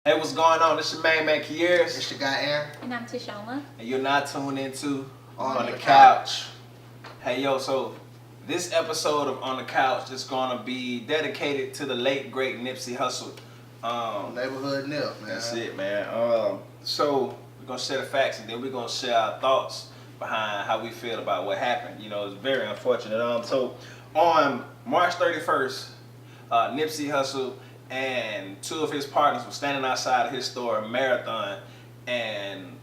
Hey, what's going on? This your main man, Queres. It's your guy Aaron. And I'm Toshoama. And you're not tuned into On the the Couch. Hey, yo, so this episode of On the Couch is going to be dedicated to the late, great Nipsey Hussle. Neighborhood Nip, man. That's it, man. So we're going to share the facts and then we're going to share our thoughts behind how we feel about what happened. You know, it's very unfortunate. So on March 31st, Nipsey Hussle and two of his partners were standing outside of his store, Marathon, and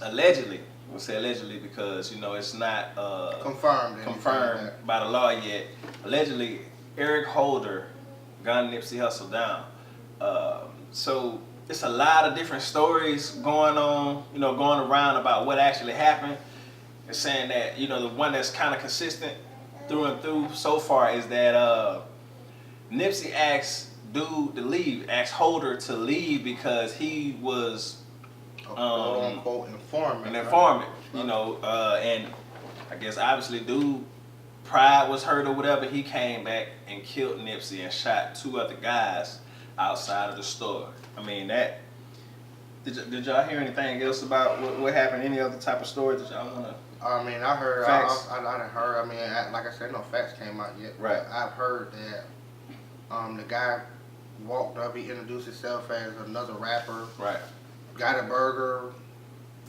allegedly, we'll say allegedly because, you know, it's not confirmed by the law yet. Allegedly, Eric Holder gunned Nipsey Hussle down. So it's a lot of different stories going on, you know, going around about what actually happened. It's saying that, you know, the one that's kind of consistent through and through so far is that Nipsey asked dude to leave, asked Holder to leave because he was quote-unquote informant. An informant, you know, and I guess obviously dude pride was hurt or whatever. He came back and killed Nipsey and shot two other guys outside of the store. I mean, that did y'all hear anything else about what happened? Any other type of story that y'all want to? I mean, I heard. Facts. I done heard. I mean, like I said, no facts came out yet. Right. But I've heard that the guy walked up. He introduced himself as another rapper. Right. Got a burger,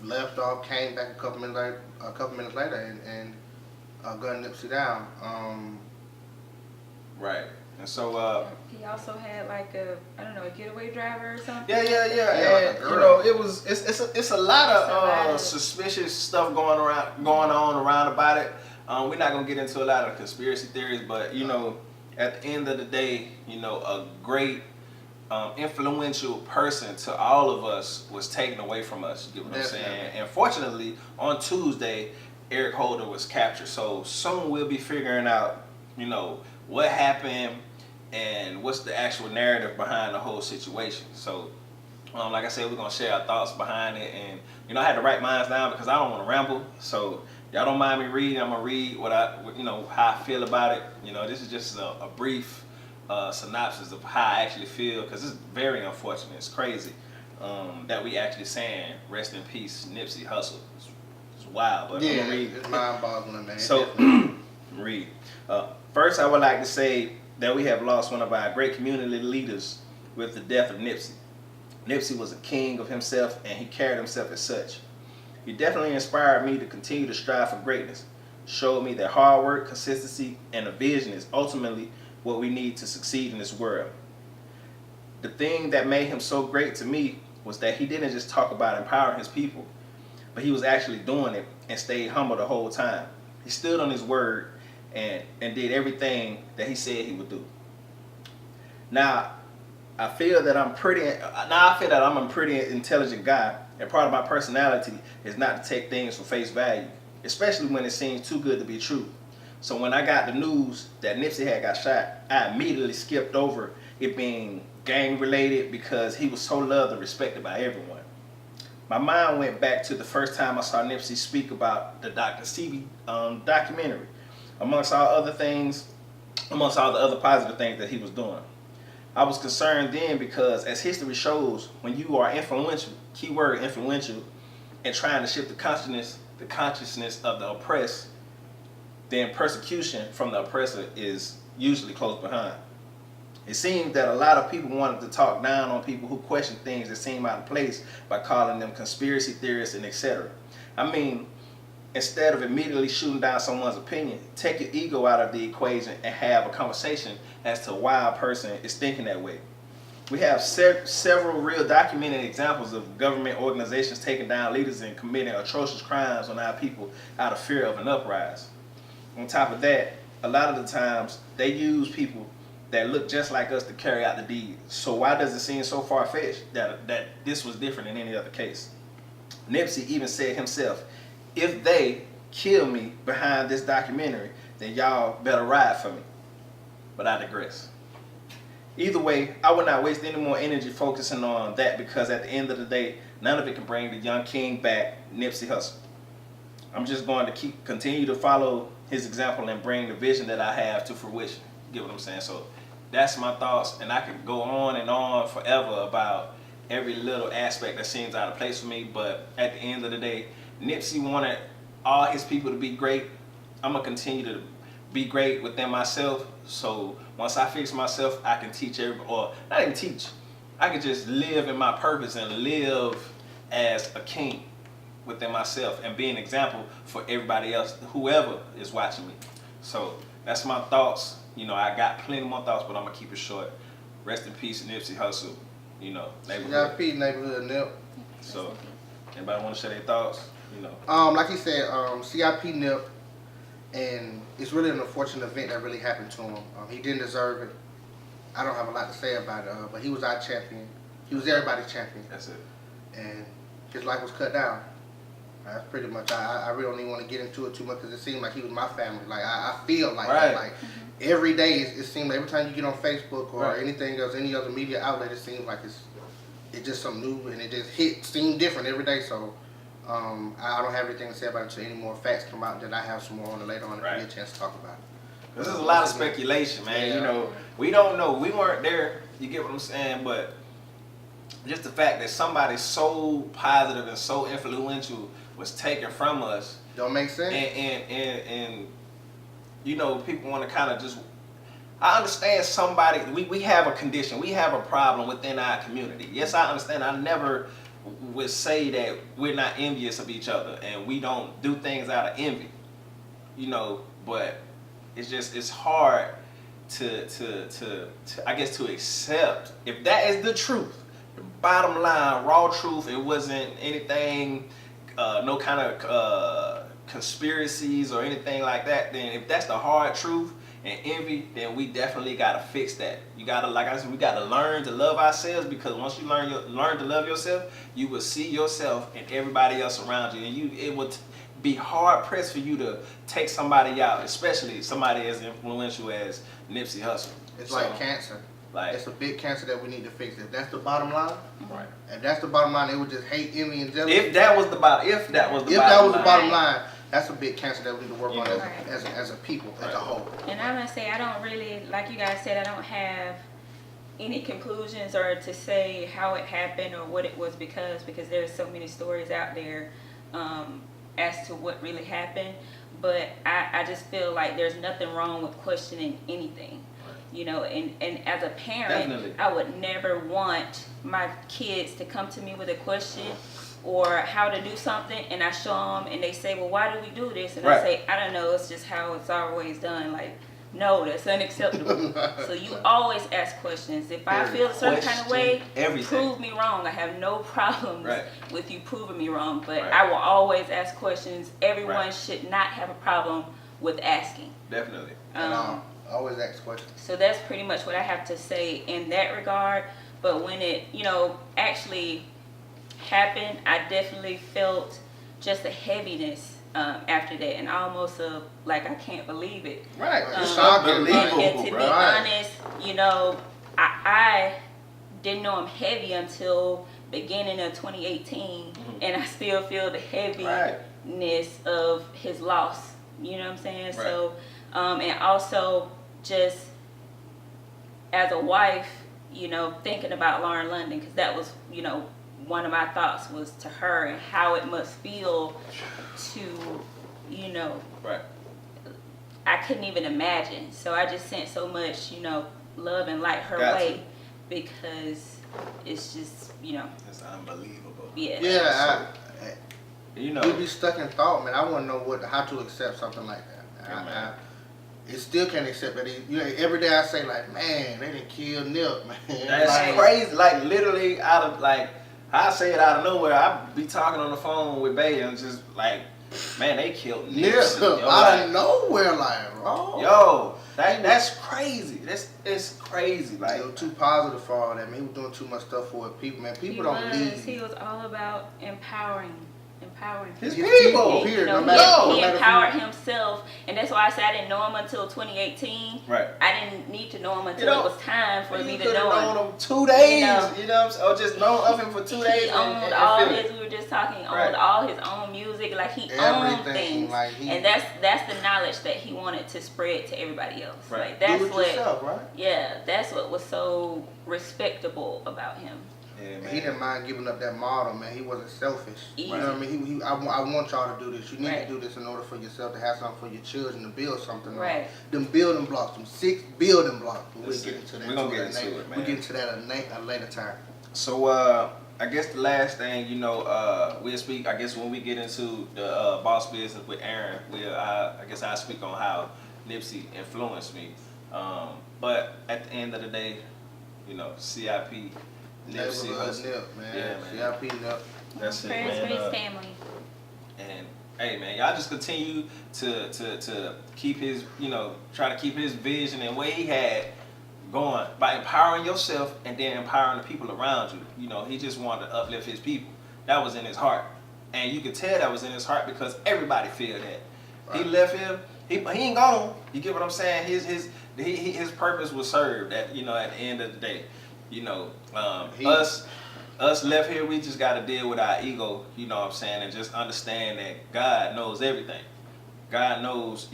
left off, came back a couple minutes later, and gunned Nipsey down. Right. And so He also had like a getaway driver or something. Yeah. Yeah, And, you know, it's a lot of suspicious stuff going on around about it. We're not gonna get into a lot of conspiracy theories, but you know, at the end of the day, you know, a great influential person to all of us was taken away from us. You get what I'm saying? And fortunately, on Tuesday, Eric Holder was captured. So soon we'll be figuring out, you know, what happened and what's the actual narrative behind the whole situation. So, like I said, we're gonna share our thoughts behind it, and you know, I had to write mine down because I don't want to ramble. So, y'all don't mind me reading. I'm gonna read how I feel about it. You know, this is just a brief synopsis of how I actually feel because it's very unfortunate. It's crazy that we actually saying rest in peace, Nipsey Hussle. It's wild, but I'm gonna read. It's mind-boggling, man. So, read. First, I would like to say that we have lost one of our great community leaders with the death of Nipsey. Nipsey was a king of himself, and he carried himself as such. He definitely inspired me to continue to strive for greatness, showed me that hard work, consistency, and a vision is ultimately what we need to succeed in this world. The thing that made him so great to me was that he didn't just talk about empowering his people, but he was actually doing it and stayed humble the whole time. He stood on his word and did everything that he said he would do. Now, I feel that I'm a pretty intelligent guy, and part of my personality is not to take things for face value, especially when it seems too good to be true. So when I got the news that Nipsey had got shot, I immediately skipped over it being gang related because he was so loved and respected by everyone. My mind went back to the first time I saw Nipsey speak about the Dr. Sebi documentary, amongst all the other positive things that he was doing. I was concerned then because, as history shows, when you are influential, keyword influential, and trying to shift the consciousness of the oppressed, then persecution from the oppressor is usually close behind. It seems that a lot of people wanted to talk down on people who question things that seem out of place by calling them conspiracy theorists and etc. I mean, instead of immediately shooting down someone's opinion, take your ego out of the equation and have a conversation as to why a person is thinking that way. We have several real documented examples of government organizations taking down leaders and committing atrocious crimes on our people out of fear of an uprising. On top of that, a lot of the times they use people that look just like us to carry out the deed. So why does it seem so far-fetched that this was different in any other case? Nipsey even said himself, if they kill me behind this documentary, then y'all better ride for me. But I digress. Either way, I would not waste any more energy focusing on that because at the end of the day, none of it can bring the young king back, Nipsey Hussle. I'm just going to continue to follow his example and bring the vision that I have to fruition. You get what I'm saying? So that's my thoughts, and I could go on and on forever about every little aspect that seems out of place for me. But at the end of the day, Nipsey wanted all his people to be great. I'm gonna continue to be great within myself. So once I fix myself, I can teach everybody, or not even teach. I can just live in my purpose and live as a king within myself and be an example for everybody else, whoever is watching me. So that's my thoughts. You know, I got plenty more thoughts, but I'm gonna keep it short. Rest in peace, Nipsey Hussle. You know, neighborhood. CIP, neighborhood, Nip. So, anybody want to share their thoughts? You know. Like he said, CIP Nip, and it's really an unfortunate event that really happened to him. He didn't deserve it. I don't have a lot to say about it, but he was our champion. He was everybody's champion. That's it. And his life was cut down. That's pretty much. I really don't even want to get into it too much because it seemed like he was my family. Like I feel like Right. that. Like every day, it seems like every time you get on Facebook or Right. anything else, any other media outlet, it seems like it's just something new and it just seems different every day. So I don't have anything to say about it until any more facts come out. Then I have some more on it later on if we get a chance to talk about it. This is a lot of speculation, man. Yeah. You know, we don't know. We weren't there. You get what I'm saying? But just the fact that somebody so positive and so influential was taken from us, Don't make sense. and you know, people want to kind of just. I understand somebody. We have a condition. We have a problem within our community. Yes, I understand. I never would say that we're not envious of each other and we don't do things out of envy. You know, but it's hard to I guess to accept if that is the truth. The bottom line, raw truth. It wasn't anything, no kind of conspiracies or anything like that. Then if that's the hard truth and envy, then we definitely gotta fix that. You gotta, like I said, we gotta learn to love ourselves, because once you learn to love yourself, you will see yourself and everybody else around you, and it would be hard pressed for you to take somebody out, especially somebody as influential as Nipsey Hussle. It's like cancer. Like, it's a big cancer that we need to fix. If that's the bottom line, right. If that's the bottom line, they would just hate, envy, and jealousy. If that was the bottom line, that's a big cancer that we need to work on Right. as a people, as a whole. And I'm gonna say, I don't really, like you guys said, I don't have any conclusions or to say how it happened or what it was because there's so many stories out there as to what really happened. But I just feel like there's nothing wrong with questioning anything. You know, and as a parent, Definitely. I would never want my kids to come to me with a question or how to do something, and I show them, and they say, well, why do we do this? And Right. I say, I don't know, it's just how it's always done. Like, no, that's unacceptable. So you always ask questions. If I feel a certain kind of way, prove me wrong. I have no problems with you proving me wrong, but I will always ask questions. Everyone should not have a problem with asking. Definitely. Always ask questions. So that's pretty much what I have to say in that regard. But when it, actually happened, I definitely felt just a heaviness after that, and almost like I can't believe it. Right. It's unbelievable. And to be honest, I didn't know I'm heavy until beginning of 2018, and I still feel the heaviness of his loss. You know what I'm saying? Right. So, and also just as a wife, thinking about Lauren London, because that was, one of my thoughts was to her and how it must feel to, I couldn't even imagine. So I just sent so much, love and light her way, because it's just, It's unbelievable. Yeah. Yeah. We'd be stuck in thought, man. I want to know how to accept something like that. I still can't accept that. Every day I say, like, man, they didn't kill Nip, man. That's crazy. Like, literally out of, like, I say it out of nowhere. I be talking on the phone with Bay and just like, man, they killed Nip. Out of nowhere, like, bro. Yo, that's crazy. It's crazy. Like, he was too positive for all that, man. He was doing too much stuff for people, man. People don't leave. He was all about empowering his people. He empowered himself, and that's why I said I didn't know him until 2018. Right. I didn't need to know him until it was time for me to know him. You could have known him 2 days, or just known of him for 2 days. He owned all his. We were just talking. Owned all his own music. Like he owned things, and that's the knowledge that he wanted to spread to everybody else. Right. Like that's do it yourself, right? Yeah, that's what was so respectable about him. Yeah, man. He didn't mind giving up that model, man. He wasn't selfish. You Right. know what I mean? I want y'all to do this. You need to do this in order for yourself to have something for your children to build something. Right. Them building blocks, them 6 building blocks. We'll get into that. We're gonna get into it, man. We'll get into that at a later time. So I guess the last thing, we'll speak. I guess when we get into the boss business with Aaron, I guess I'll speak on how Nipsey influenced me. But at the end of the day, CIP. Nipsey Hussle. Nip, man. Yeah, man. CIP Nip. That's it, Prayers man. for his family. And hey, man, y'all just continue to keep his, try to keep his vision and way he had going by empowering yourself and then empowering the people around you. He just wanted to uplift his people. That was in his heart, and you could tell that was in his heart because everybody feel that. Right. He left him. He ain't gone. You get what I'm saying? His purpose was served. At the end of the day. Us left here, we just got to deal with our ego, and just understand that God knows everything. God knows,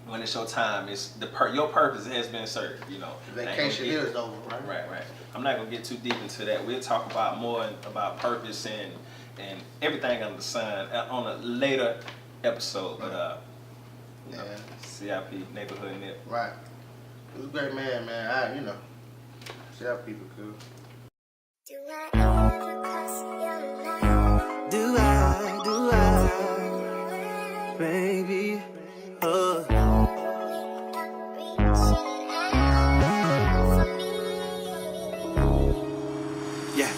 when it's your time, it's your purpose has been served, The vacation is over, right? Right. I'm not gonna get too deep into that. We'll talk about more about purpose and everything under the sun on a later episode. But CIP neighborhood Nip. Right. It was a great man. CIP people cool. Do I ever cross your line? Do I, baby? Yeah.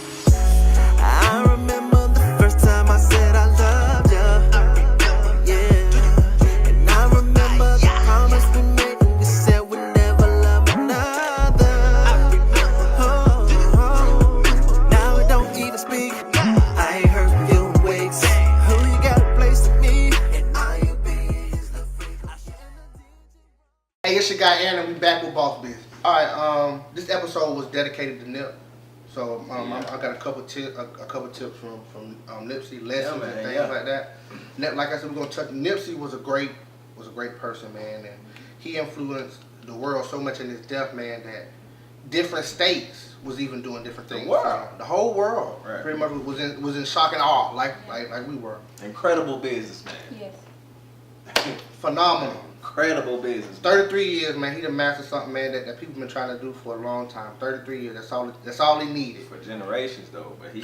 I remember the first time I said I loved you. Yeah. And I remember the promise we made when we said we'd never love another. Now it don't even speak. I ain't heard you wait. Who you got a place to me? And are you being the freak? Hey, it's your guy Aaron, and we back with Boss Business. All right, this episode was dedicated to Nip. So I got a couple tips from Nipsey, lessons and things like that. Like I said, we're gonna touch. Nipsey was a great person, man, and he influenced the world so much in his death, man, that different states was even doing different things. The whole world, right, pretty much was in shock and awe, like we were. Incredible businessman. Yes. Phenomenal. Incredible business. 33 years, man. He done mastered something, man, that people been trying to do for a long time. 33 years. That's all he needed. For generations, though. But he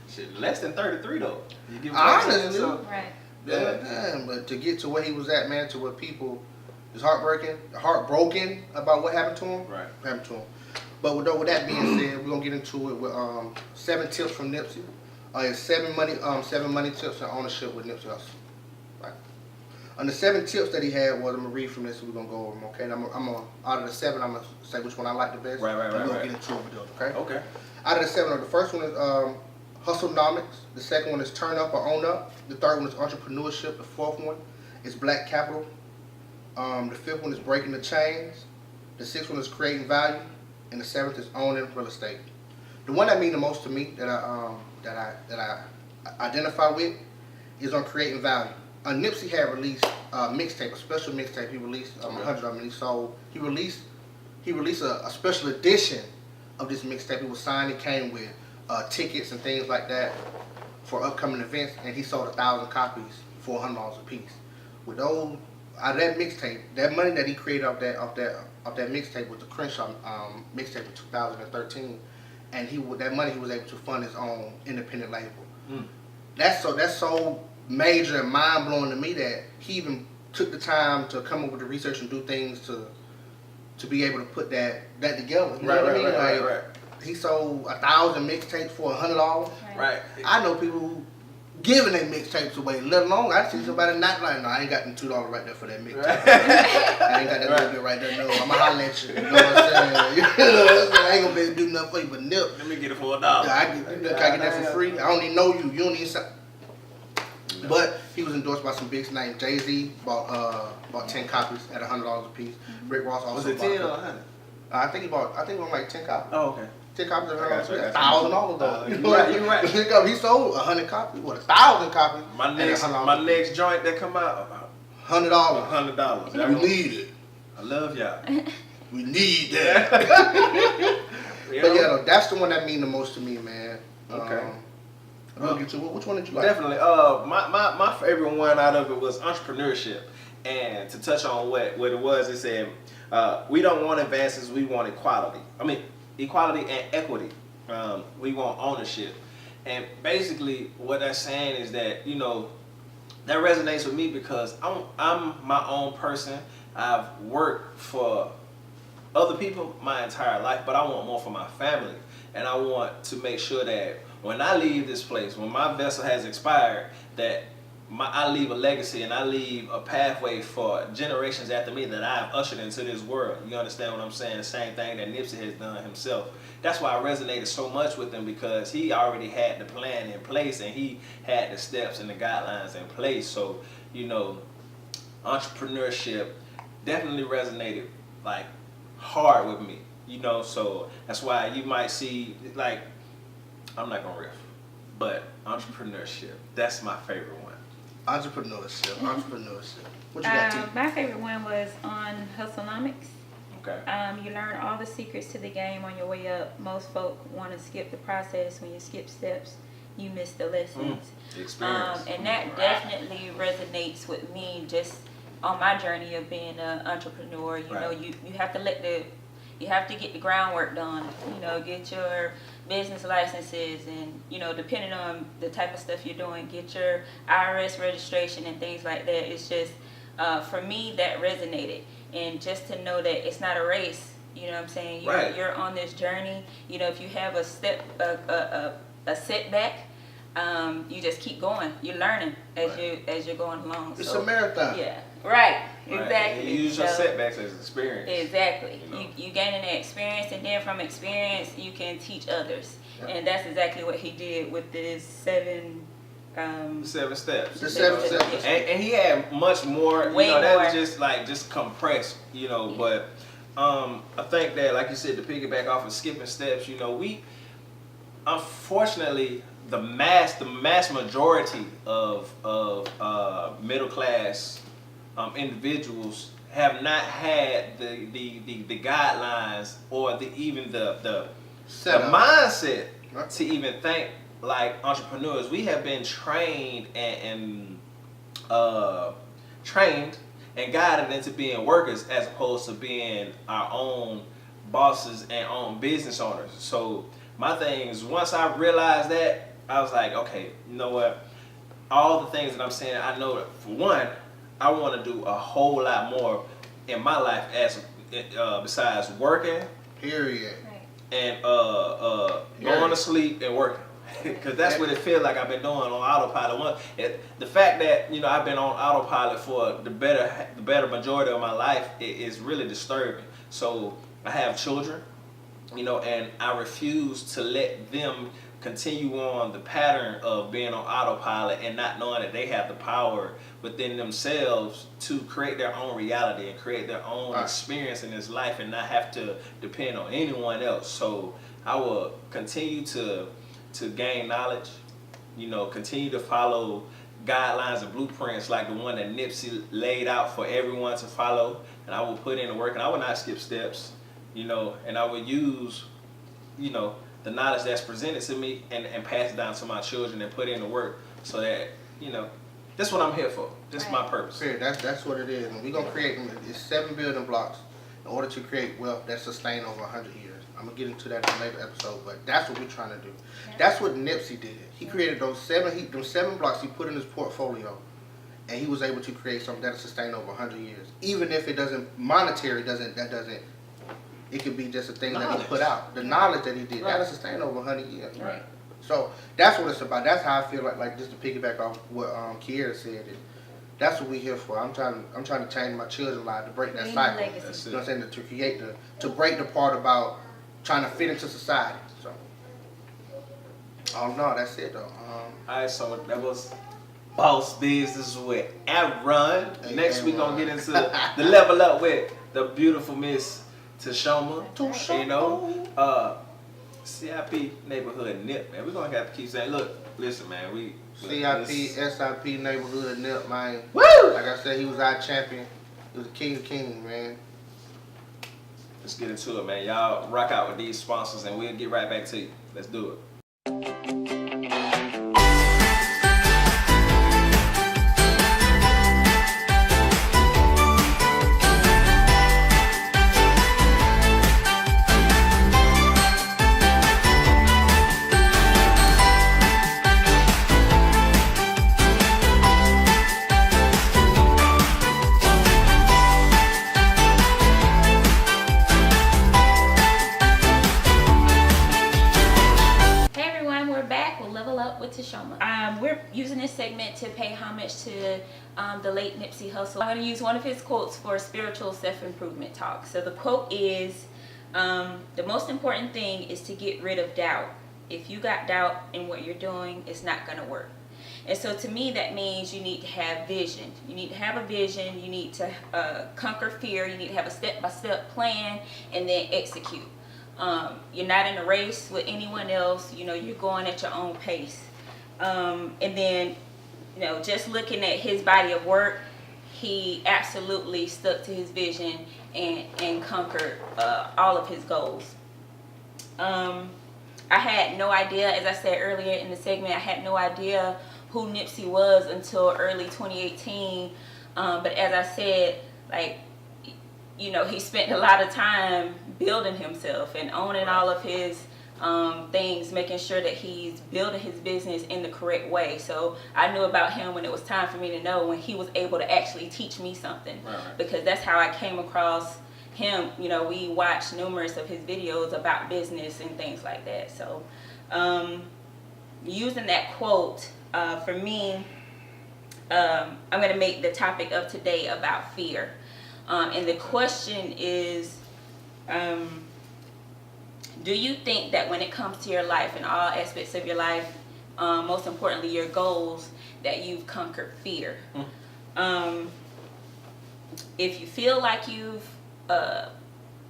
shit, less than 33, though. You give honestly, Right. Yeah, but to get to where he was at, man, to where people is heartbroken about what happened to him. Right. Happened to him. But with that being said, we're gonna get into it with 7 tips from Nipsey. It's 7 money tips and ownership with Nipsey Hussle. Right. And the 7 tips that he had was, I'm gonna read from this and we're gonna go over them, okay? And I'm gonna out of the 7, I'm gonna say which one I like the best. Right. We're gonna get into it with those, okay? Okay. Out of the 7, the first one is Hustlenomics. The second one is Turn Up or Own Up. The third one is Entrepreneurship. The fourth one is Black Capital. The fifth one is Breaking the Chains. The sixth one is Creating Value. And the 7th is Owning Real Estate. The one that means the most to me that I identify with is on Creating Value. Nipsey had released a mixtape, a special mixtape. He released 100 of them. He released a special edition of this mixtape. It was signed. It came with tickets and things like that for upcoming events, and he sold 1,000 copies for $100 a piece. With those, out of that mixtape, that money that he created off that mixtape was the Crenshaw mixtape in 2013, and that money he was able to fund his own independent label. That's so major and mind blowing to me that he even took the time to come up with the research and do things to be able to put that together. You know what I mean? Right. He sold 1,000 mixtapes for $100. Right. I know people who giving their mixtapes away, let alone I see somebody not like, no, I ain't got them $2 right there for that mixtape. I ain't got that little bit right there. No, I'ma holler at you. You know what I'm saying? You know what I'm saying? I ain't gonna be able to do nothing for you but Nip. Let me get it for $1. I get that for free. I don't even know you. You don't even. No. But he was endorsed by some big names. Jay-Z bought 10 copies at $100 a piece. Rick Ross also was it 10 or 100? I think he bought like 10 copies. Oh, okay. 10 copies of $100. $1,000 though. You're right. He sold 100 copies. What, 1,000 copies? My next joint that come out $100. $100. We need it. I love y'all. We need that. You But know? yeah, though, that's the one that mean the most to me, man. Okay. We'll get to it. Which one did you like? Definitely. My favorite one out of it was entrepreneurship. And to touch on what it was, it said, we don't want advances, we want equality. I mean, equality and equity. We want ownership. And basically, what that's saying is that, you know, that resonates with me because I'm my own person. I've worked for other people my entire life, but I want more for my family. And I want to make sure that when I leave this place, when my vessel has expired, that I leave a legacy and I leave a pathway for generations after me that I've ushered into this world. You understand what I'm saying? The same thing that Nipsey has done himself. That's why I resonated so much with him, because he already had the plan in place and he had the steps and the guidelines in place. So, you know, entrepreneurship definitely resonated like hard with me. You know, so that's why you might see, like, I'm not gonna riff, but entrepreneurship, that's my favorite one. Entrepreneurship. What you got, T? My favorite one was on Hustlenomics. Okay. You learn all the secrets to the game on your way up. Most folk want to skip the process. When you skip steps, you miss the lessons. The experience. And that definitely resonates with me just on my journey of being an entrepreneur. You know, you have to you have to get the groundwork done. You know, get your business licenses and, you know, depending on the type of stuff you're doing, get your IRS registration and things like that. It's just, for me, that resonated. And just to know that it's not a race, you know what I'm saying? You're on this journey. You know, if you have a setback, you just keep going. You're learning as you're going along. It's a marathon. Yeah, right. Exactly. And you use your setbacks as experience. Exactly. You know? You gaining that experience, and then from experience, you can teach others. Yeah. And that's exactly what he did with this 7 steps. The 7 steps. And he had much more. Way you know, that more. was just compressed. You know, yeah. But I think that, like you said, to piggyback off of skipping steps, you know, we unfortunately the mass majority of middle class individuals have not had the guidelines or even the mindset to even think like entrepreneurs. We have been trained and guided into being workers as opposed to being our own bosses and own business owners. So my thing is, once I realized that, I was like, okay, you know what? All the things that I'm saying, I know that for one, I want to do a whole lot more in my life as besides working. Period. And going to sleep and working. Because that's what it feels like I've been doing on autopilot. The fact that, you know, I've been on autopilot for the better majority of my life is really disturbing. So I have children, you know, and I refuse to let them continue on the pattern of being on autopilot and not knowing that they have the power within themselves to create their own reality and create their own experience in this life and not have to depend on anyone else. So I will continue to gain knowledge, you know, continue to follow guidelines and blueprints like the one that Nipsey laid out for everyone to follow, and I will put in the work, and I will not skip steps, you know, and I will use, you know, the knowledge that's presented to me and pass it down to my children and put in the work so that, you know, that's what I'm here for. This is my purpose. That's what it is. And we're going to create, it's 7 building blocks in order to create wealth that's sustained over 100 years. I'm going to get into that in a later episode, but that's what we're trying to do. That's what Nipsey did. He created those 7 blocks he put in his portfolio, and he was able to create something that'll sustain over 100 years. Even if it doesn't, it could be just a thing that he put out. The knowledge that he did, that'll sustain over 100 years. Right. So that's what it's about. That's how I feel like just to piggyback off what Queres said. That's what we're here for. I'm trying to change my children's lives, to break that cycle. You know what I'm saying? To create to break the part about trying to fit into society. So, no, that's it though. Alright, so that was Boss Business with Aaron. Next we're gonna get into the level up with the beautiful Miss Toshoama. You know, CIP neighborhood nip, man. We're gonna have to keep saying, look, listen, man, CIP, SIP neighborhood nip, man. Woo! Like I said, he was our champion. He was the king of kings, man. Let's get into it, man. Y'all rock out with these sponsors, and we'll get right back to you. Let's do it. Toshoama. We're using this segment to pay homage to the late Nipsey Hussle. I'm going to use one of his quotes for spiritual self-improvement talk. So the quote is, the most important thing is to get rid of doubt. If you got doubt in what you're doing, it's not going to work. And so to me, that means you need to have vision. You need to have a vision. You need to conquer fear. You need to have a step-by-step plan and then execute. You're not in a race with anyone else. You know, you're going at your own pace. And then, you know, just looking at his body of work, he absolutely stuck to his vision and conquered all of his goals. I had no idea, as I said earlier in the segment, I had no idea who Nipsey was until early 2018. But as I said, like, you know, he spent a lot of time building himself and owning all of his things, making sure that he's building his business in the correct way. So I knew about him when it was time for me to know, when he was able to actually teach me something. Right. Because that's how I came across him. You know, we watched numerous of his videos about business and things like that. So using that quote, for me, I'm going to make the topic of today about fear. And the question is, do you think that when it comes to your life and all aspects of your life, most importantly your goals, that you've conquered fear? If you feel like you've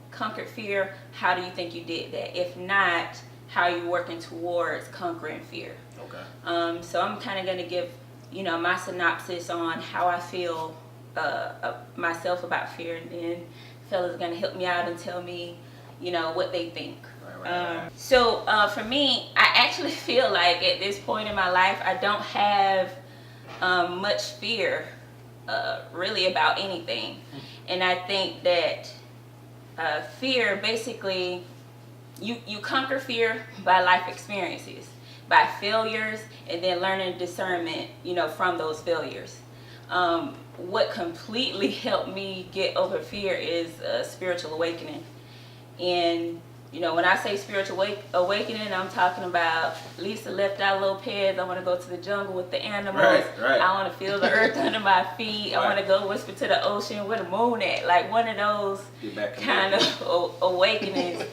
conquered fear, how do you think you did that? If not, how are you working towards conquering fear? Okay. So I'm kind of going to give, you know, my synopsis on how I feel myself about fear, and then fellas are going to help me out and tell me, you know, what they think. Right. So for me, I actually feel like at this point in my life, I don't have much fear really about anything. And I think that fear, basically, you conquer fear by life experiences, by failures, and then learning discernment, you know, from those failures. What completely helped me get over fear is a spiritual awakening. And, you know, when I say spiritual awakening, I'm talking about Lisa left out Lopez. I want to go to the jungle with the animals. Right. I want to feel the earth under my feet. I want to go whisper to the ocean where the moon at. Like one of those kind of awakenings.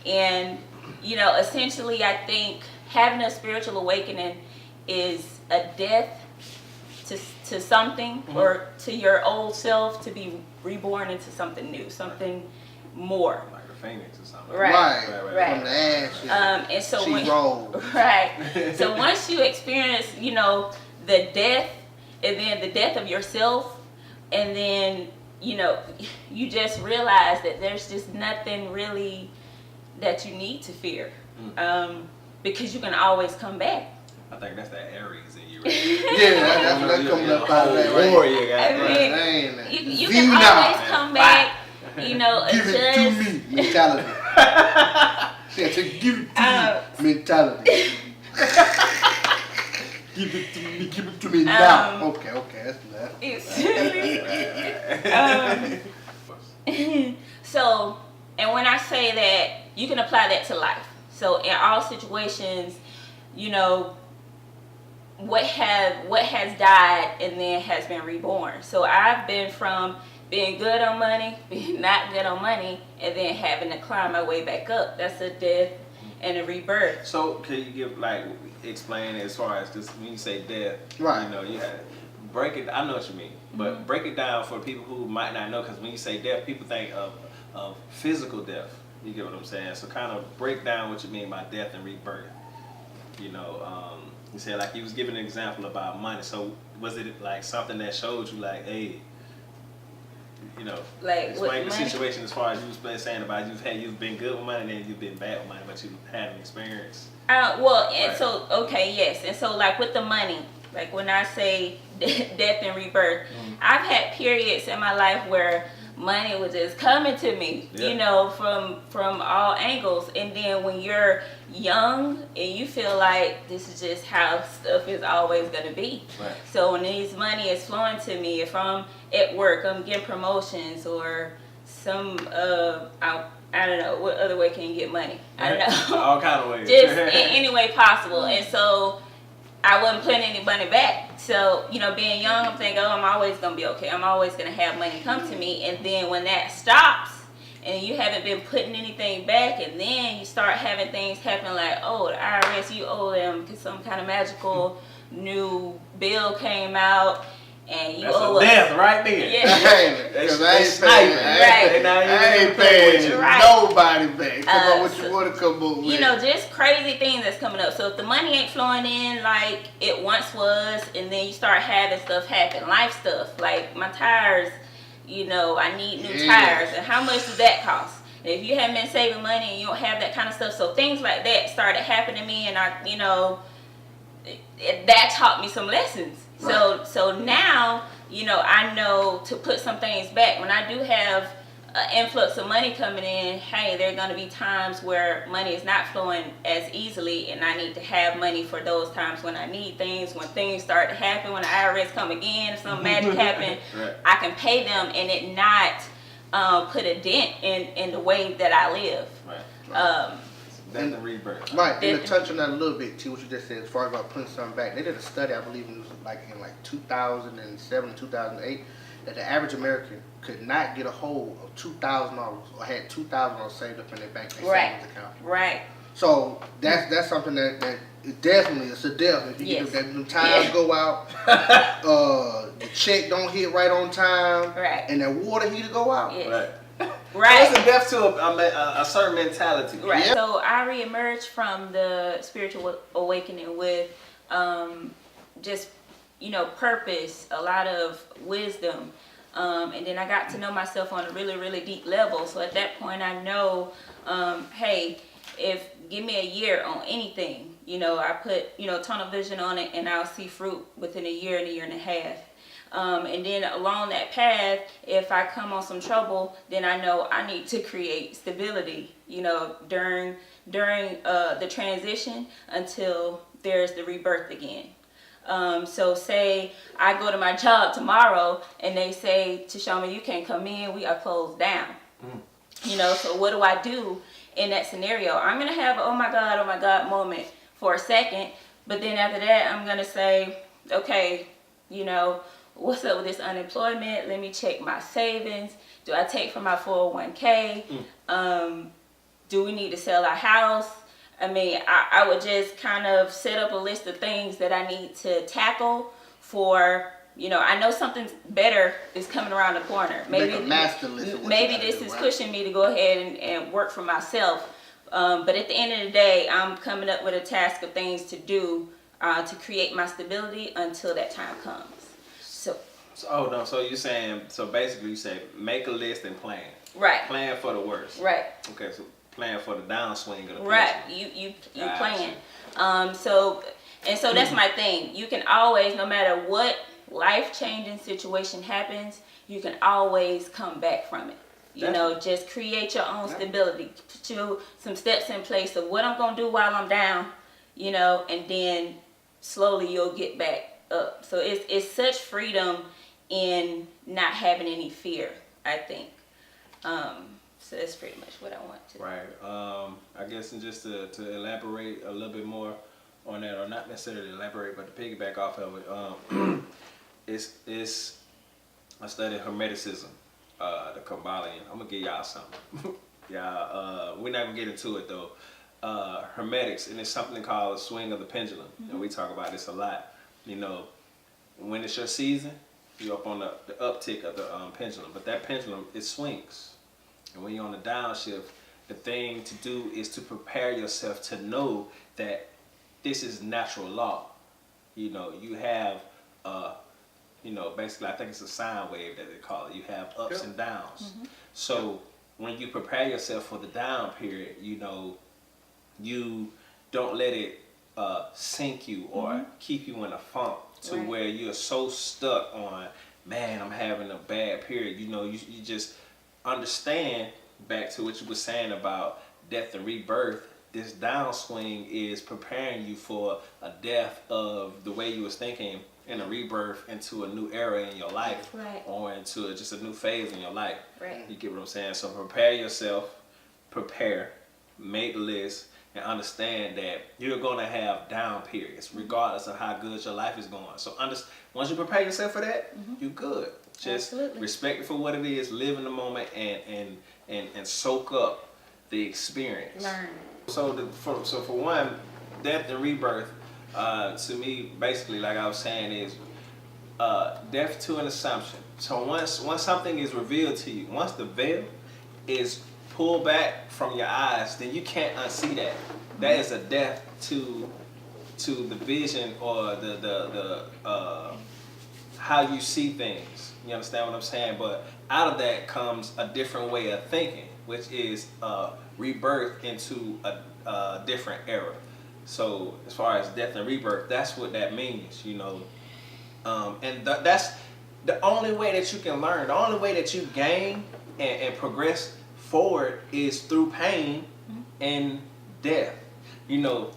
And, you know, essentially I think having a spiritual awakening is a death to something, or to your old self, to be reborn into something new, something more. Like a phoenix or something. Right. From the ashes. And so she rolled. Right. So once you experience, you know, the death, and then the death of yourself, and then, you know, you just realize that there's just nothing really that you need to fear, because you can always come back. I think that's that Aries in you, right? Yeah, that's what coming up out of that, right? Warrior, I mean, you can always come back, you know, give it to me mentality. She had to give it to me mentality. Give it to me now. Okay, that's enough. So, and when I say that, you can apply that to life. So in all situations, you know, what has died and then has been reborn. So I've been from being good on money, being not good on money, and then having to climb my way back up. That's a death and a rebirth. So can you give, like, explain as far as this, when you say death, right? You know, you had break it. I know what you mean, but break it down for people who might not know, because when you say death, people think of physical death. You get what I'm saying? So kind of break down what you mean by death and rebirth. You know, you said, like, you was giving an example about money. So was it like something that showed you, like, hey, You know, Like explain the money? situation as far as you've been saying about you've been good with money and then you've been bad with money, but you had an experience. Well, and Right. so okay, yes, and so like with the money, like when I say death and rebirth, I've had periods in my life where money was just coming to me, Yeah. you know, from all angles, and then when you're young and you feel like this is just how stuff is always gonna be. Right. So when these money is flowing to me, if I'm at work, I'm getting promotions or some I don't know what other way can you get money. I don't know. All kind of ways. Just in any way possible. And so I wasn't putting any money back. So, you know, being young, I'm thinking, oh, I'm always going to be okay. I'm always going to have money come to me. And then when that stops and you haven't been putting anything back, and then you start having things happen like, oh, the IRS, you owe them because some kind of magical new bill came out. And you That's owe a death right there. Yeah. Because I ain't sniping. paying. Right. I ain't paying Right. nobody back. Come on, what you So, want to come up with? You know, just crazy things that's coming up. So if the money ain't flowing in like it once was, and then you start having stuff happen, life stuff, like my tires, you know, I need new tires, and how much does that cost? And if you haven't been saving money and you don't have that kind of stuff, so things like that started happening to me, and I, you know, that taught me some lessons. Right. So now, you know, I know to put some things back. When I do have an influx of money coming in, hey, there are going to be times where money is not flowing as easily, and I need to have money for those times when I need things, when things start to happen, when the IRS come again, if some magic happen, Right. I can pay them and it not put a dent in the way that I live. Right. Death and rebirth. Right, and to touch on that a little bit too, what you just said as far as about putting something back. They did a study, I believe it was like in 2007, 2008, that the average American could not get a hold of $2,000 or had $2,000 saved up in their bank savings account. Right. So that's something that it definitely it's a death. If you Yes. get them tires go out, the check don't hit right on time, Right. and that water heater go out. Yes. Right. Right. It's a death to a certain mentality. Right. Yeah. So I reemerged from the spiritual awakening with just, you know, purpose, a lot of wisdom. And then I got to know myself on a really, really deep level. So at that point I know, hey, if give me a year on anything, you know, I put, you know, tunnel vision on it and I'll see fruit within a year and a half. And then along that path, if I come on some trouble, then I know I need to create stability, you know, during the transition until there's the rebirth again. So say I go to my job tomorrow and they say, Toshoama, you can't come in, we are closed down. You know, so what do I do in that scenario? I'm going to have an oh my God moment for a second, but then after that, I'm going to say, okay, you know, what's up with this unemployment? Let me check my savings. Do I take from my 401k? Do we need to sell our house? I mean, I would just kind of set up a list of things that I need to tackle for, you know, I know something better is coming around the corner. Maybe Make a master list of what maybe you gotta this do, is right? pushing me to go ahead and work for myself. But at the end of the day, I'm coming up with a task of things to do to create my stability until that time comes. So you're saying, so basically you say make a list and plan. Right. Plan for the worst. Right. Okay, so plan for the downswing of the Right. pendulum. You Gotcha. plan. So that's my thing. You can always, no matter what life-changing situation happens, you can always come back from it. You know, just create your own stability. Put some steps in place of what I'm gonna do while I'm down, you know, and then slowly you'll get back up. So it's such freedom in not having any fear, I think. So that's pretty much what I want to. Right. I guess and just to elaborate a little bit more on that, or not necessarily elaborate, but to piggyback off of it, it's I studied Hermeticism, the Kabbalion. I'm gonna give y'all something. Y'all, we're not gonna get into it though. Hermetics, and it's something called the swing of the pendulum, and we talk about this a lot. You know, when it's your season, you're up on the uptick of the pendulum, but that pendulum, it swings. And when you're on the downshift, the thing to do is to prepare yourself to know that this is natural law. You know, you have You know, basically, I think it's a sine wave that they call it. You have ups and downs. So when you prepare yourself for the down period, you know, you don't let it sink you or keep you in a funk to where you're so stuck on, man, I'm having a bad period. You know, you just understand, back to what you were saying about death and rebirth. This downswing is preparing you for a death of the way you was thinking, and a rebirth into a new era in your life, or into just a new phase in your life. You get what I'm saying? So prepare yourself, make lists, and understand that you're going to have down periods, regardless of how good your life is going. So once you prepare yourself for that, you're good. Just respect it for what it is, live in the moment, and soak up the experience. Learn. So for one, death and rebirth, to me, basically, like I was saying, is death to an assumption. So once something is revealed to you, once the veil is pulled back from your eyes, then you can't unsee that. That is a death to the vision, or the how you see things. You understand what I'm saying? But out of that comes a different way of thinking, which is rebirth into a different era. So as far as death and rebirth, that's what that means, you know. And that's the only way that you can learn. The only way that you gain and progress forward is through pain and death. You know,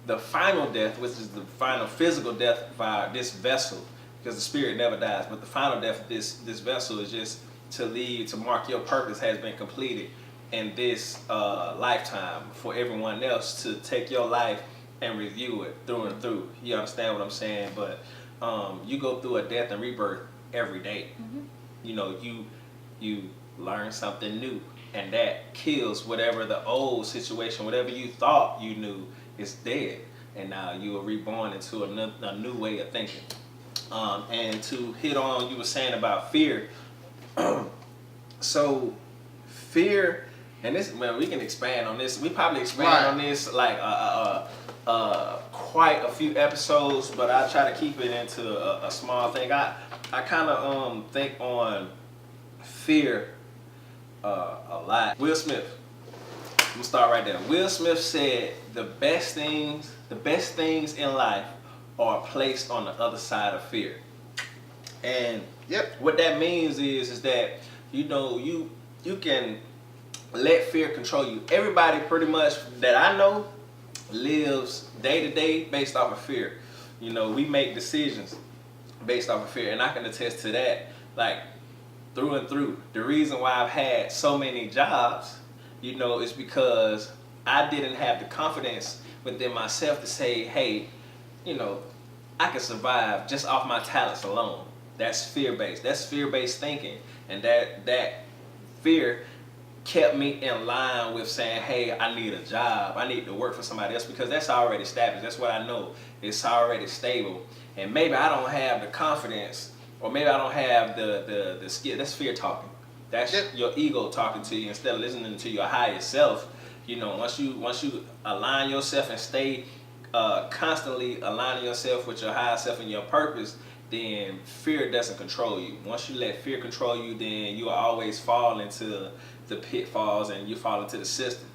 the final death, which is the final physical death via this vessel, because the spirit never dies, but the final death of this vessel is just to mark your purpose has been completed in this lifetime, for everyone else to take your life and review it through and through. You understand what I'm saying? But you go through a death and rebirth every day. You know, you learn something new, and that kills whatever the old situation, whatever you thought you knew, is dead, and now you are reborn into a new way of thinking. And to hit on, you were saying about fear. So fear, and this, man, we can expand on this. We probably expand on this like quite a few episodes, but I try to keep it into a small thing. I kind of think on fear a lot. Will Smith. I'm gonna start right there. Will Smith said the best things in life are placed on the other side of fear. And what that means is that, you know, you can let fear control you. Everybody pretty much that I know lives day to day based off of fear. You know, we make decisions based off of fear, and I can attest to that, like, through and through. The reason why I've had so many jobs, you know, is because I didn't have the confidence within myself to say, hey, you know, I can survive just off my talents alone. That's fear-based. That's fear-based thinking. And that fear kept me in line with saying, hey, I need a job. I need to work for somebody else, because that's already established. That's what I know. It's already stable. And maybe I don't have the confidence, or maybe I don't have the skill. That's fear talking. That's your ego talking to you instead of listening to your higher self. You know, once you align yourself and stay constantly aligning yourself with your higher self and your purpose, then fear doesn't control you. Once you let fear control you, then you will always fall into the pitfalls and you fall into the system.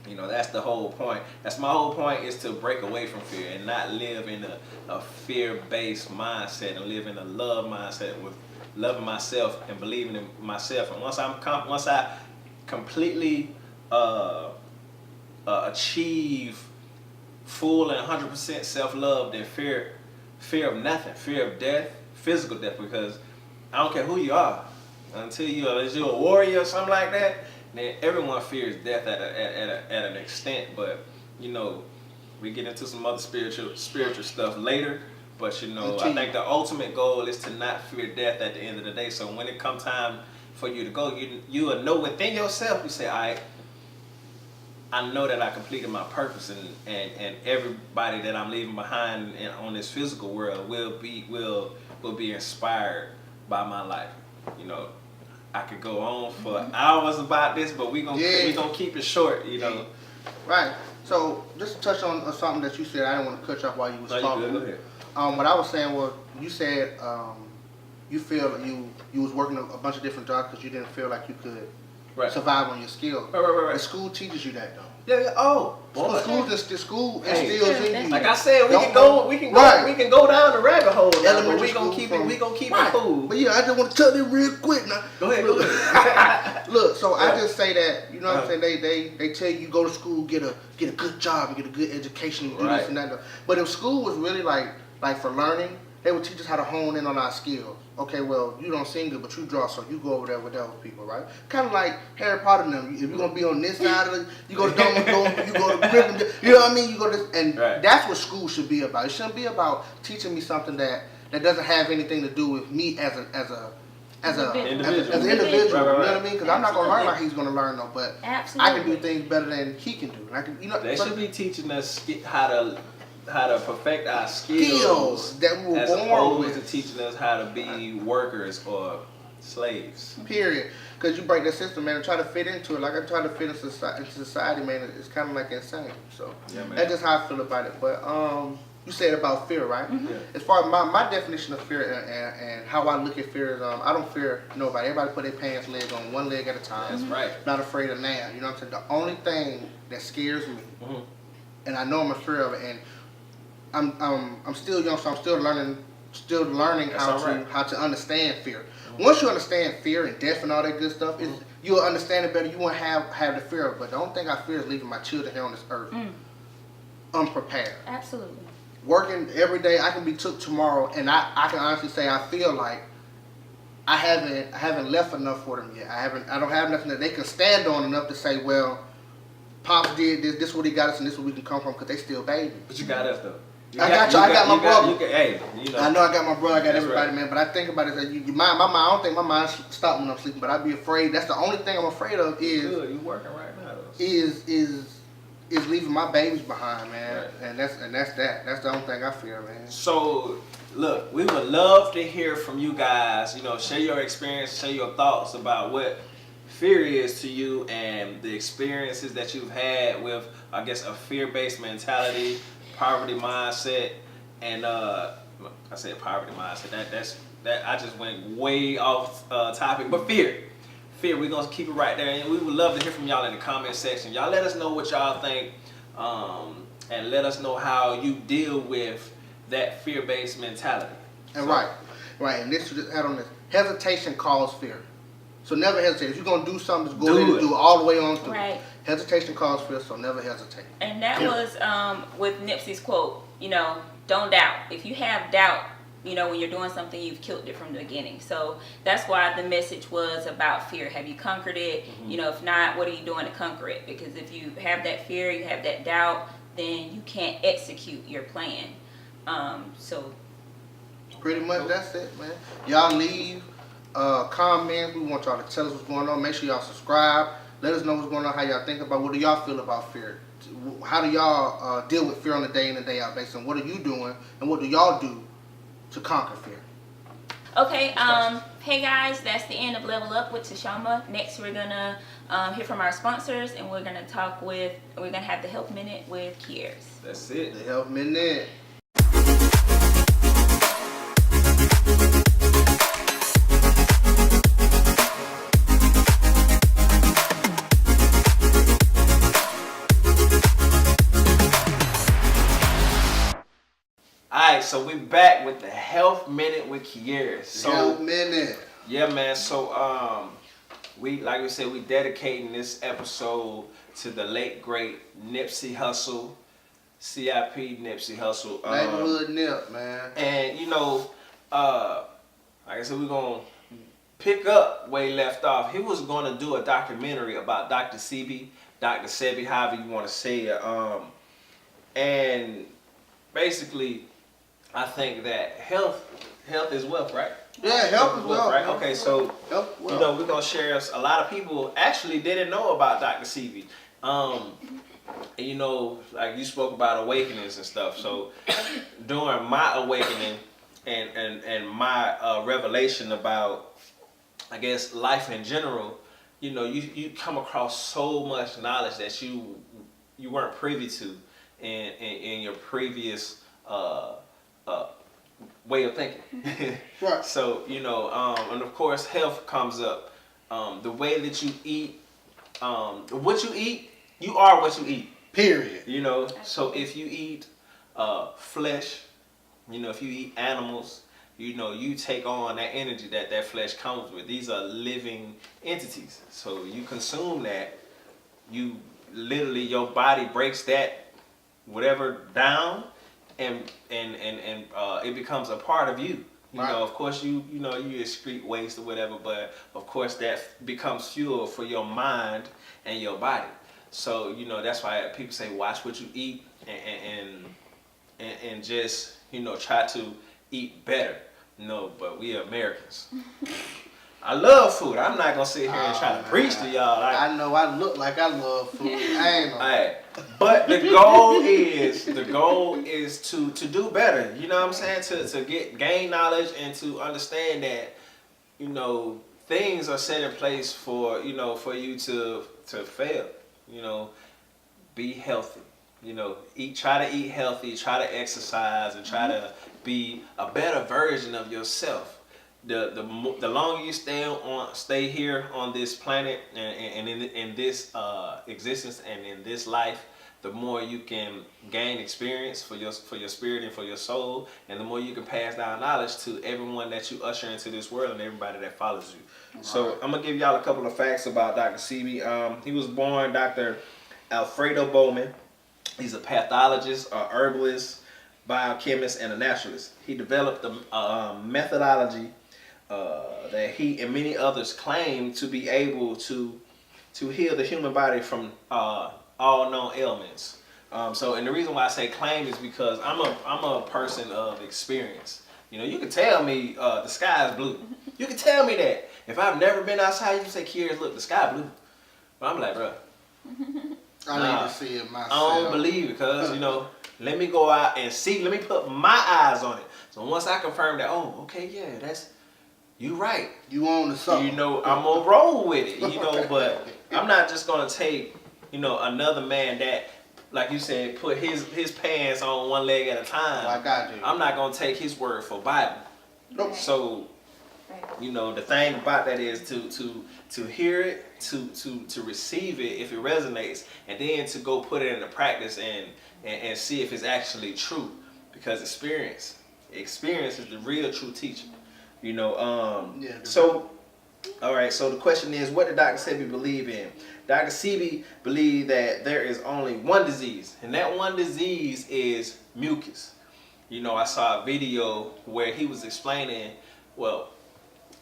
You know, that's the whole point. That's my whole point, is to break away from fear and not live in a fear-based mindset, and live in a love mindset with loving myself and believing in myself. And once I completely achieve full and 100% self-love, then fear of nothing, fear of death, physical death, because I don't care who you are, until you're a warrior or something like that, then everyone fears death at an extent. But, you know, we get into some other spiritual stuff later. But, you know, I think the ultimate goal is to not fear death at the end of the day. So when it comes time for you to go, you will know within yourself, you say, all right, I know that I completed my purpose, and everybody that I'm leaving behind on this physical world will be inspired by my life. You know, I could go on for hours about this, but we gonna keep it short. You know, right? So just to touch on something that you said, I didn't want to cut you off while you was talking. Go ahead. What I was saying was, you said you feel like you was working a bunch of different jobs because you didn't feel like you could Right. survive on your skills. Right. The school teaches you that though. Yeah. Oh, boy. School Hey. instills in you. Like I said, we Don't can go down the rabbit hole now, but Elementary we gonna school keep from- it. We gonna keep Right. it cool. But yeah, I just want to tell them real quick now. Go ahead. Look, so Yeah. I just say that, you know what Uh-huh. I'm saying? They tell you go to school, get a good job, and get a good education, and do Right. this and that. But if school was really like for learning, they would teach us how to hone in on our skills. Okay, well, you don't sing good, but you draw, so you go over there with those people, right? Kind of like Harry Potter and them. If you're gonna be on this side of it, you go to Dumbledore, you go to Gryffindor. You know what I mean? You go to, and Right. that's what school should be about. It shouldn't be about teaching me something that doesn't have anything to do with me as an individual. Individual. You know Right, what I mean? Because I'm not gonna learn like he's gonna learn though, but Absolutely. I can do things better than he can do. And I can, They should be teaching us how to perfect our skills that we were as born opposed to with. teaching us how to be workers or slaves. Period. Because you break that system, man, and try to fit into it. Like I try to fit into society, man. It's kind of like insane. So Yeah, man. that's just how I feel about it. But you said about fear, right? Mm-hmm. Yeah. As far as my definition of fear and how I look at fear is, I don't fear nobody. Everybody put their pants leg on one leg at a time. That's right. Not afraid of now. You know what I'm saying? The only thing that scares me, Mhm. and I know I'm afraid of it, and I'm still young, so I'm still learning That's how all to right. how to understand fear. Once you understand fear and death and all that good stuff, you'll understand it better. You won't have the fear of it. But the only thing I fear is leaving my children here on this earth unprepared. Absolutely. Working every day, I can be took tomorrow, and I can honestly say I feel like I haven't left enough for them yet. I don't have nothing that they can stand on enough to say, well, Pops did this. This is what he got us, and this is where we can come from because they still babies. But you got us though. I got my brother. Hey, you know. I know I got my brother, I got That's everybody, right. man. But I think about it, that my mind, I don't think my mind stopped when I'm sleeping, but I'd be afraid. That's the only thing I'm afraid of Good, you working right now though. is leaving my babies behind, man. Right. And that's that. That's the only thing I fear, man. So, look, we would love to hear from you guys. You know, share your experience, share your thoughts about what fear is to you and the experiences that you've had with, I guess, a fear-based mentality, poverty mindset, and I said poverty mindset. That I just went way off topic, but fear. We're gonna keep it right there, and we would love to hear from y'all in the comment section. Y'all let us know what y'all think, and let us know how you deal with that fear-based mentality. And So- right, and this just add on this. Hesitation causes fear. So never hesitate. If you're gonna do something, just go Do ahead and it. do it all the way on through. Right. Hesitation causes fear, so never hesitate. And that was with Nipsey's quote, you know, don't doubt. If you have doubt, you know, when you're doing something, you've killed it from the beginning. So that's why the message was about fear. Have you conquered it? You know, if not, what are you doing to conquer it? Because if you have that fear, you have that doubt, then you can't execute your plan. So Pretty much that's it, man. Y'all leave comments. We want y'all to tell us what's going on. Make sure y'all subscribe. Let us know what's going on, how y'all think about, what do y'all feel about fear? How do y'all deal with fear on the day in and day out based on what are you doing and what do y'all do to conquer fear? okay, hey guys, that's the end of Level Up with Toshoama. Next, we're gonna hear from our sponsors, and we're gonna have the Health Minute with Queres. That's it. The Health Minute. Alright, so we back with the Health Minute with Queres. So Health Minute. yeah, man. So we said, we dedicating this episode to the late great Nipsey Hussle, CIP Nipsey Hussle. Neighborhood Nip, man. And you know, like I said, we're gonna pick up where he left off. He was gonna do a documentary about Dr. Sebi, however you want to say it. And basically, I think that health is wealth, right? Yeah, health is wealth, right? man. Okay, so Health, wealth. you know, we're gonna share a lot of people actually didn't know about Dr. Sebi. And you know, like you spoke about awakenings and stuff. So during my awakening and my revelation about, I guess, life in general, you know, you come across so much knowledge that you weren't privy to in your previous way of thinking. Right. So, you know, and of course health comes up. The way that you eat, what you eat, you are what you eat. Period. You know, so if you eat flesh, you know, if you eat animals, you know, you take on that energy that flesh comes with. These are living entities. So you consume that, you literally, your body breaks that whatever down, and it becomes a part of you. You Right. know, of course, you know, you excrete waste or whatever, but of course that becomes fuel for your mind and your body. So, you know, that's why people say watch what you eat, and just, you know, try to eat better. No, but we are Americans. I love food. I'm not gonna sit here and try to preach to y'all. I know I look like I love food. I ain't no. Right. But the goal is to do better. You know what I'm saying? To gain knowledge and to understand that, you know, things are set in place for, you know, for you to fail. You know, be healthy. You know, try to eat healthy, try to exercise, and try to be a better version of yourself. The longer you stay here on this planet and in this existence and in this life, the more you can gain experience for your spirit and for your soul, and the more you can pass down knowledge to everyone that you usher into this world and everybody that follows you. Right. So I'm gonna give y'all a couple of facts about Dr. Sebi. He was born Dr. Alfredo Bowman. He's a pathologist, a herbalist, biochemist, and a naturalist. He developed a methodology that he and many others claim to be able to heal the human body from all known ailments. And the reason why I say claim is because I'm a person of experience. You know, you can tell me the sky is blue. You can tell me that. If I've never been outside, you can say, Queres, look, the sky blue. But I'm like, bro, I need to see it myself. I don't believe it, cuz, you know, let me go out and see. Let me put my eyes on it. So once I confirm that, oh, okay, yeah, that's, you right. You own the something. You know, I'm going to roll with it, you know, but I'm not just going to take, you know, another man that, like you said, put his pants on one leg at a time. Like I do. I'm not going to take his word for Bible. Nope. So, you know, the thing about that is to hear it, to receive it if it resonates, and then to go put it into practice and see if it's actually true. Because experience is the real true teacher. You know, so, all right, so the question is, what did Dr. Sebi believe in? Dr. Sebi believed that there is only one disease, and that one disease is mucus. You know, I saw a video where he was explaining, well,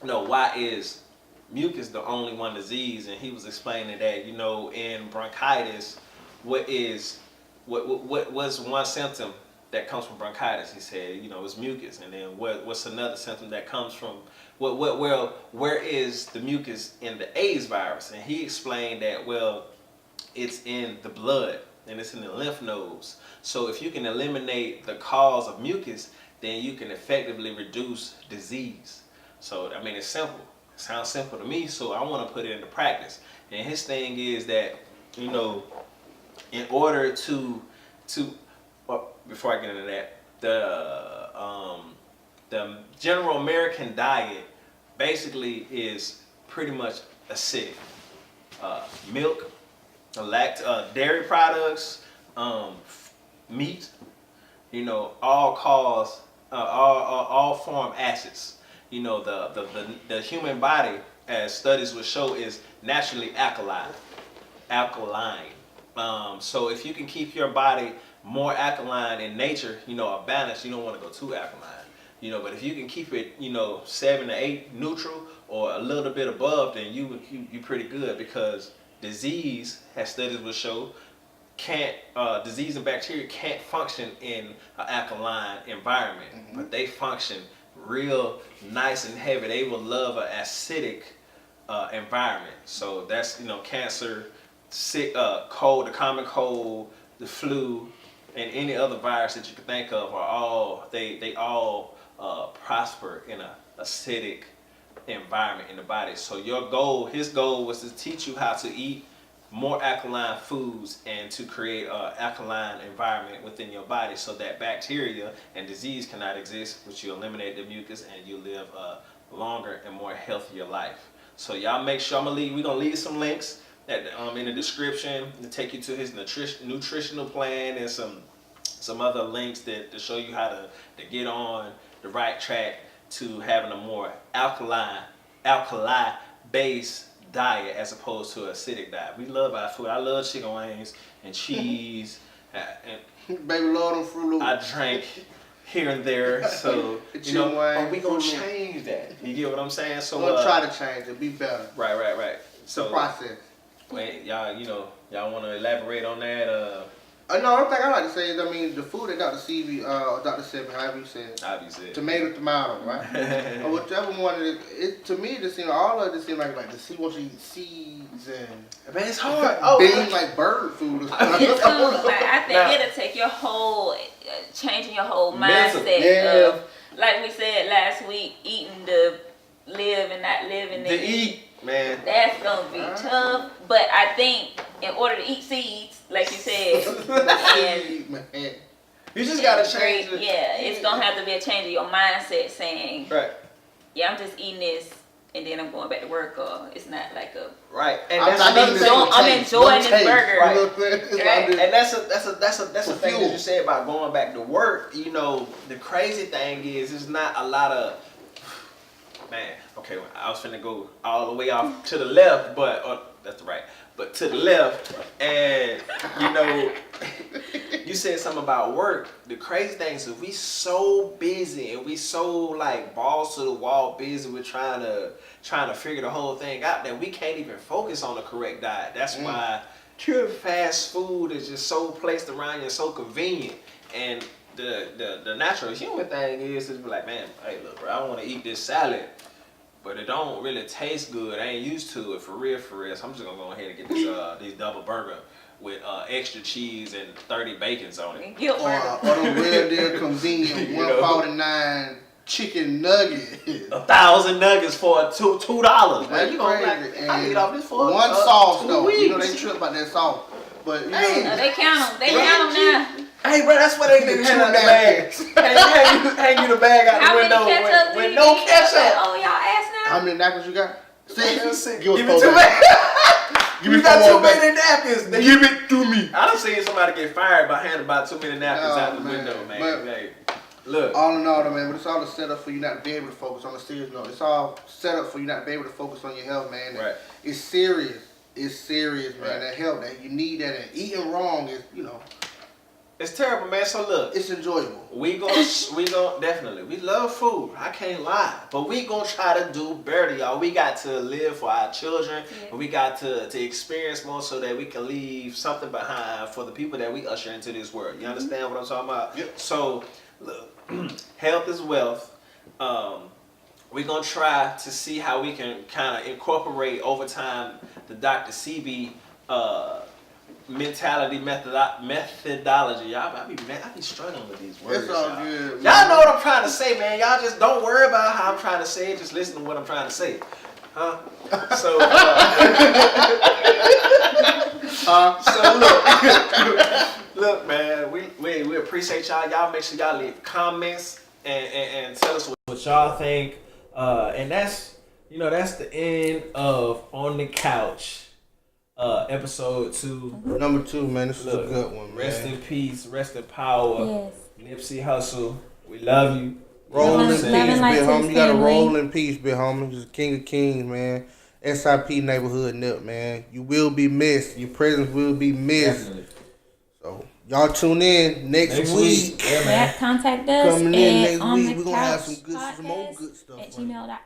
you know, why is mucus the only one disease? And he was explaining that, you know, in bronchitis, what's one symptom that comes from bronchitis? He said, you know, it's mucus. And then what's another symptom that comes from where is the mucus in the AIDS virus? And he explained that, well, it's in the blood and it's in the lymph nodes. So if you can eliminate the cause of mucus, then you can effectively reduce disease. So, I mean, it's simple. It sounds simple to me, so I want to put it into practice. And his thing is that, you know, in order to before I get into that, the general American diet basically is pretty much acidic. Milk, dairy products, meat, you know, all form acids. You know, the human body, as studies will show, is naturally alkaline. So if you can keep your body more alkaline in nature, you know, a balance, you don't want to go too alkaline. You know, but if you can keep it, you know, 7 to 8 neutral or a little bit above, then you pretty good, because disease, as studies will show, disease and bacteria can't function in an alkaline environment, but they function real nice and heavy. They will love an acidic environment. So that's, you know, cancer, sick, cold, the common cold, the flu, and any other virus that you can think of are all they all prosper in an acidic environment in the body. So his goal was to teach you how to eat more alkaline foods and to create an alkaline environment within your body so that bacteria and disease cannot exist, which you eliminate the mucus and you live a longer and more healthier life. So y'all make sure we're gonna leave some links in the description to take you to his nutritional plan and some other links to show you how to get on the right track to having a more alkali based diet as opposed to an acidic diet. We love our food. I love chicken wings and cheese. And baby, love them Fruit Loops. I drank here and there, so but we gonna change that. You get what I'm saying? So we're gonna try to change it, be better. Right. So the process. Wait, y'all want to elaborate on that? No, one thing I like to say is, I mean, the food that Dr. Sebi, Sebi, however you said, tomato, right? Or whichever one it is. To me, it seems all of it seems like the sea once you eat seeds and man, it's hard. beans like bird food. Or something. I think it'll take your whole changing your whole mindset of, like we said last week, eating to live and not living to eat. Man, that's gonna be tough. But I think in order to eat seeds, like you said, and you just gotta change it. Yeah, it's gonna have to be a change of your mindset, saying, right, yeah, I'm just eating this, and then I'm going back to work, or it's not like a right. And I'm enjoying this burger, right. And that's a thing that you said about going back to work. You know, the crazy thing is, it's not a lot of. Man, okay, I was finna go all the way off to the left, but that's the right, but to the left, and you said something about work. The crazy thing is, we so busy and we so like balls to the wall busy with trying to figure the whole thing out that we can't even focus on the correct diet. That's why pure fast food is just so placed around you and so convenient. And the natural human thing is be like, man, hey, look, bro, I want to eat this salad, but it don't really taste good. I ain't used to it for real. So I'm just gonna go ahead and get this double burger with extra cheese and 30 bacons on it. Or the real deal convenient $1.49 chicken nugget. 1,000 nuggets for $2. Man, you gonna I eat off this for one sauce 2 though. weeks. You know they trip about that sauce, but they count them. They count them now. Hey, bro, that's why they didn't hand out the bag. hang you the bag out the window with no ketchup. Oh, y'all ass now? How many napkins you got? 6. Give me 2 bags. You got too many napkins. Give it to me. I done seen somebody get fired by handing about too many napkins out the window, man. But, hey, look. All in all, though, man, but it's all a setup for you not to be able to focus on a serious note. It's all set up for you not to be able to focus on your health, man. Right. It's serious. It's serious, man. Right. That health, that you need that. And eating wrong is, It's terrible, man. So look, it's enjoyable. We gonna definitely. We love food. I can't lie, but we gonna try to do better, y'all. We got to live for our children. Yeah. We got to experience more so that we can leave something behind for the people that we usher into this world. You understand what I'm talking about? Yep. So look, health is wealth. We're gonna try to see how we can kind of incorporate over time the Dr. Sebi methodology. Y'all, I be struggling with these words. It's all good. Y'all know what I'm trying to say, man. Y'all just don't worry about how I'm trying to say it. Just listen to what I'm trying to say. Huh? So, look, man. We appreciate y'all. Y'all make sure y'all leave comments and tell us what y'all think. And that's the end of On the Couch. Episode 2. Number 2, man. This is a good one, man. Rest in peace, rest in power. Yes. Nipsey Hussle, we love you. Roll in peace, big homie. You gotta roll in peace, big homie. He's the king of kings, man. SIP neighborhood Nip, man. You will be missed. Your presence will be missed. Definitely. So y'all tune in next week. Yeah, contact us. Coming in next week. We're gonna have some more good stuff. @gmail.com.